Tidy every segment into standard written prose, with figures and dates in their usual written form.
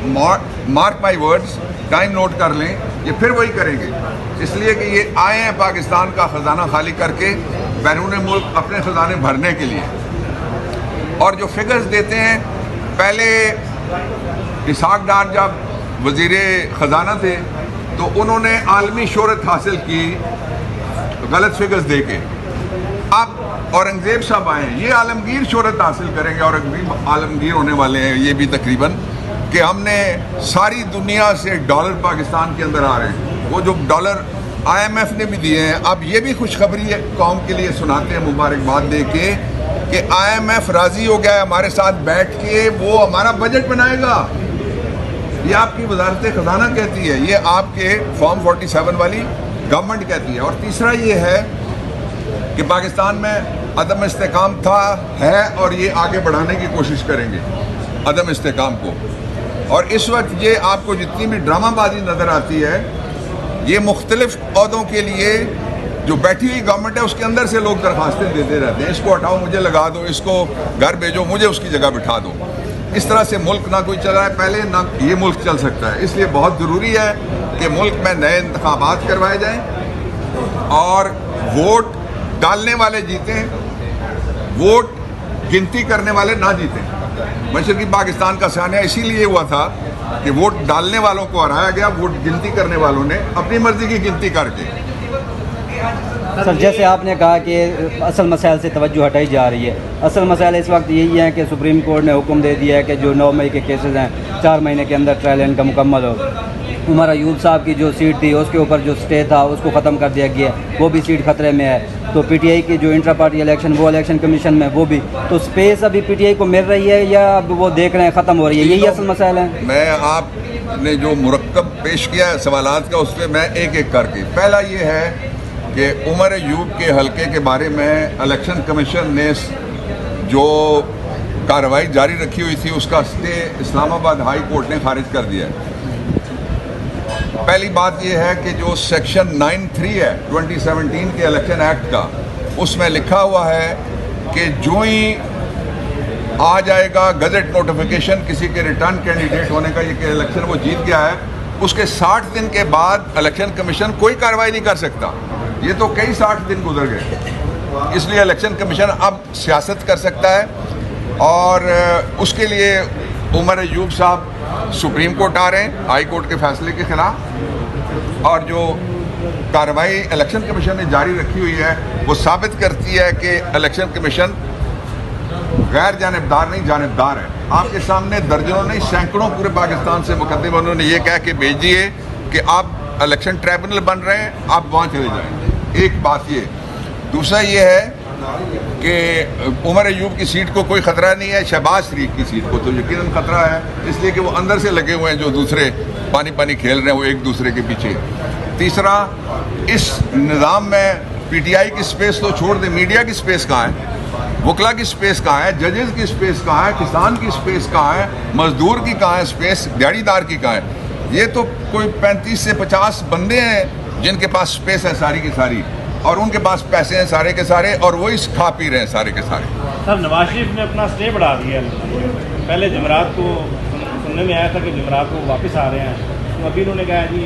Mark my words, time note कर लें, ये फिर वही करेंगे। इसलिए कि ये आए हैं पाकिस्तान का ख़जाना खाली करके बैरून मुल्क अपने ख़जाने भरने के लिए। और जो फिगर्स देते हैं, पहले इसहाक डार जब वज़ीर ख़जाना थे तो उन्होंने आलमी शोहरत हासिल की गलत फिगर्स दे के। अब औरंगज़ेब साहब आए हैं, ये आलमगीर शोहरत हासिल करेंगे और आलमगीर होने वाले हैं ये भी तकरीबन, कि हमने सारी दुनिया से डॉलर पाकिस्तान के अंदर आ रहे हैं। वो जो डॉलर IMF ने भी दिए हैं, अब ये भी खुशखबरी है कौम के लिए सुनाते हैं मुबारकबाद दे के कि IMF राज़ी हो गया है हमारे साथ बैठ के, वो हमारा बजट बनाएगा। ये आपकी वजारत ख़जाना कहती है, ये आपके फॉर्म 47 वाली गवर्नमेंट कहती है। और तीसरा ये है कि पाकिस्तान में अदम इस्तेकाम था, है और ये आगे बढ़ाने की कोशिश करेंगे अदम इस्तेकाम को। और इस वक्त ये आपको जितनी भी ड्रामाबाजी नज़र आती है, ये मुख्तलिफ अहदों के लिए जो बैठी हुई गवर्नमेंट है उसके अंदर से लोग दरख्वास्तें देते रहते हैं, इसको हटाओ मुझे लगा दो, इसको घर भेजो मुझे उसकी जगह बिठा दो। इस तरह से मुल्क ना कोई चला है पहले, ना ये मुल्क चल सकता है। इसलिए बहुत ज़रूरी है कि मुल्क में नए इंतखाबात करवाए जाएँ और वोट डालने वाले जीतें, वोट गिनती करने वाले ना जीतें। मशरक़ी पाकिस्तान का सानिया इसीलिए हुआ था कि वोट डालने वालों को हराया गया, वोट गिनती करने वालों ने अपनी मर्जी की गिनती करके। सर, जैसे आपने कहा कि असल मसाइल से तवज्जो हटाई जा रही है, असल मसाइल इस वक्त यही है कि सुप्रीम कोर्ट ने हुक्म दे दिया है कि जो 9 मई के केसेस हैं 4 महीने के अंदर ट्रायल इनका मुकम्मल हो। उमर अयूब साहब की जो सीट थी उसके ऊपर जो स्टे था उसको ख़त्म कर दिया गया, वो भी सीट खतरे में है। तो PTI की जो इंट्रा पार्टी इलेक्शन, वो इलेक्शन कमीशन में वो भी, तो स्पेस अभी PTI को मिल रही है या अब वो देख रहे हैं ख़त्म हो रही है? यही असल मसाइल है। मैं आपने जो मुरक्कब पेश किया है सवालात का, उस पर मैं एक एक करके, पहला ये है कि उमर अयूब के हलके के बारे में इलेक्शन कमीशन ने जो कार्रवाई जारी रखी हुई थी उसका स्टे इस्लामाबाद हाई कोर्ट ने खारिज कर दिया है। पहली बात यह है कि जो सेक्शन 9(3) है 2017 के इलेक्शन एक्ट का, उसमें लिखा हुआ है कि जो ही आ जाएगा गजट नोटिफिकेशन किसी के रिटर्न कैंडिडेट होने का, ये कि इलेक्शन वो जीत गया है, उसके 60 दिन के बाद इलेक्शन कमीशन कोई कार्रवाई नहीं कर सकता। ये तो कई 60 दिन गुजर गए, इसलिए इलेक्शन कमीशन अब सियासत कर सकता है। और उसके लिए उमर अयूब साहब सुप्रीम कोर्ट आ रहे हैं हाई कोर्ट के फैसले के खिलाफ। और जो कार्रवाई इलेक्शन कमीशन ने जारी रखी हुई है वो साबित करती है कि इलेक्शन कमीशन गैर जानिबदार नहीं, जानिबदार है। आपके सामने दर्जनों नहीं सैकड़ों पूरे पाकिस्तान से मुकदमे उन्होंने ये कह के भेज दिए कि आप इलेक्शन ट्राइब्यूनल बन रहे हैं, आप वहाँ चले जाएं। एक बात ये। दूसरा ये है कि उमर अयूब की सीट को कोई ख़तरा नहीं है, शहबाज शरीफ की सीट को तो यकीनन ख़तरा है, इसलिए कि वो अंदर से लगे हुए हैं, जो दूसरे पानी पानी खेल रहे हैं वो एक दूसरे के पीछे। तीसरा, इस निज़ाम में PTI की स्पेस तो छोड़ दे, मीडिया की स्पेस कहाँ है, वकला की स्पेस कहाँ है, जजेस की स्पेस कहाँ है, किसान की स्पेस कहाँ है, मजदूर की कहाँ है स्पेस, दिहाड़ीदार की कहाँ है? ये तो कोई 35 से 50 बंदे हैं जिनके पास स्पेस है सारी की सारी, और उनके पास पैसे हैं सारे के सारे, और वही खा पी रहे हैं सारे के सारे। सर, नवाज शरीफ ने अपना स्टे बढ़ा दिया। पहले जमरात को सुनने में आया था कि जमरात को वापस आ रहे हैं, तो अभी उन्होंने कहा जी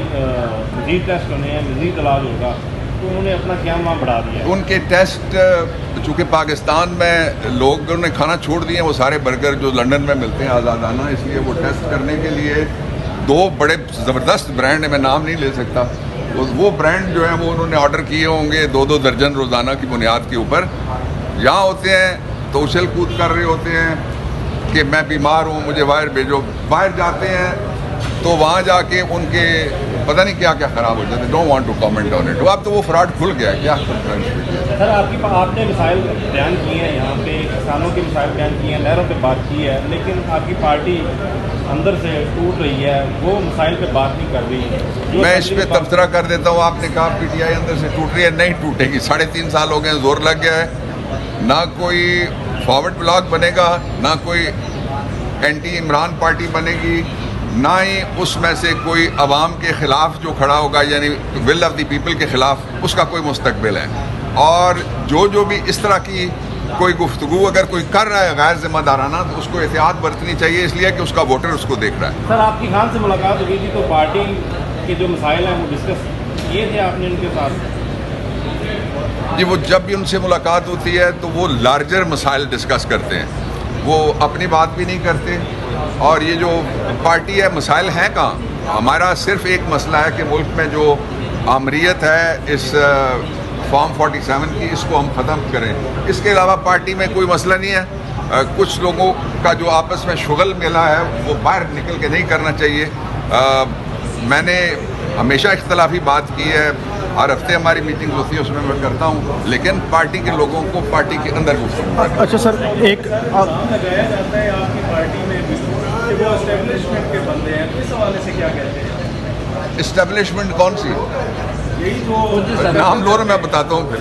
मज़ीद टेस्ट होने हैं, मज़ीद इलाज होगा, तो उन्होंने अपना क़याम वहाँ बढ़ा दिया। उनके टेस्ट, चूँकि पाकिस्तान में लोगों ने खाना छोड़ दिए, वो सारे बर्गर जो लंदन में मिलते हैं आज़ादाना, इसलिए वो टेस्ट करने के लिए 2 बड़े ज़बरदस्त ब्रांड है, मैं नाम नहीं ले सकता, वो ब्रांड जो है वो उन्होंने ऑर्डर किए होंगे 2-2 दर्जन रोज़ाना की बुनियाद के ऊपर। यहाँ होते हैं तो उछल कूद कर रहे होते हैं कि मैं बीमार हूँ मुझे बाहर भेजो, बाहर जाते हैं तो वहाँ जाके उनके पता नहीं क्या क्या ख़राब हो जाते। Don't want to comment on it. अब तो वो फ्रॉड खुल गया है क्या? सर, आपने मिसाइल बयान की हैं, यहाँ पे किसानों की मिसाइल बयान की हैं, नहरों पे बात की है, लेकिन आपकी पार्टी अंदर से टूट रही है, वो मिसाइल पे बात नहीं कर रही है। मैं इस पे तबसरा कर देता हूँ। आपने कहा PTI अंदर से टूट रही है, नहीं टूटेगी। 3.5 साल हो गए, जोर लग गया है, ना कोई फॉरवर्ड ब्लॉक बनेगा, ना कोई एंटी इमरान पार्टी बनेगी, ना ही उसमें से कोई अवाम के ख़िलाफ़ जो खड़ा होगा, यानी विल ऑफ द पीपल के ख़िलाफ़, उसका कोई मुस्तकबिल है। और जो भी इस तरह की कोई गुफ्तगू अगर कोई कर रहा है गैर जिम्मेदाराना तो उसको एहतियात बरतनी चाहिए, इसलिए कि उसका वोटर उसको देख रहा है। सर आपकी खान से मुलाकात हुई थी तो पार्टी के जो मसाइल हैं वो डिस्कस किए थे आपने उनके साथ? जी, वो जब भी उनसे मुलाकात होती है तो वो लार्जर मसाइल डिस्कस करते हैं, वो अपनी बात भी नहीं करते। और ये जो पार्टी है, मसाइल हैं कहाँ? हमारा सिर्फ एक मसला है कि मुल्क में जो आमरीत है इस फॉर्म 47 की, इसको हम ख़त्म करें। इसके अलावा पार्टी में कोई मसला नहीं है। कुछ लोगों का जो आपस में शुगल मिला है वो बाहर निकल के नहीं करना चाहिए। मैंने हमेशा इख्तलाफी बात की है, हर हफ्ते हमारी मीटिंग होती है, उसमें मैं करता हूँ, लेकिन पार्टी के लोगों को पार्टी के अंदर गुफ्तगू। अच्छा सर, एक लगाया जाता है आपकी पार्टी में भी कि वो एस्टेब्लिशमेंट के बंदे हैं, इस हवाले से क्या कहते हैं? इस्टेब्लिशमेंट कौन सी? यही जो नाम लो ना, मैं बताता हूँ फिर।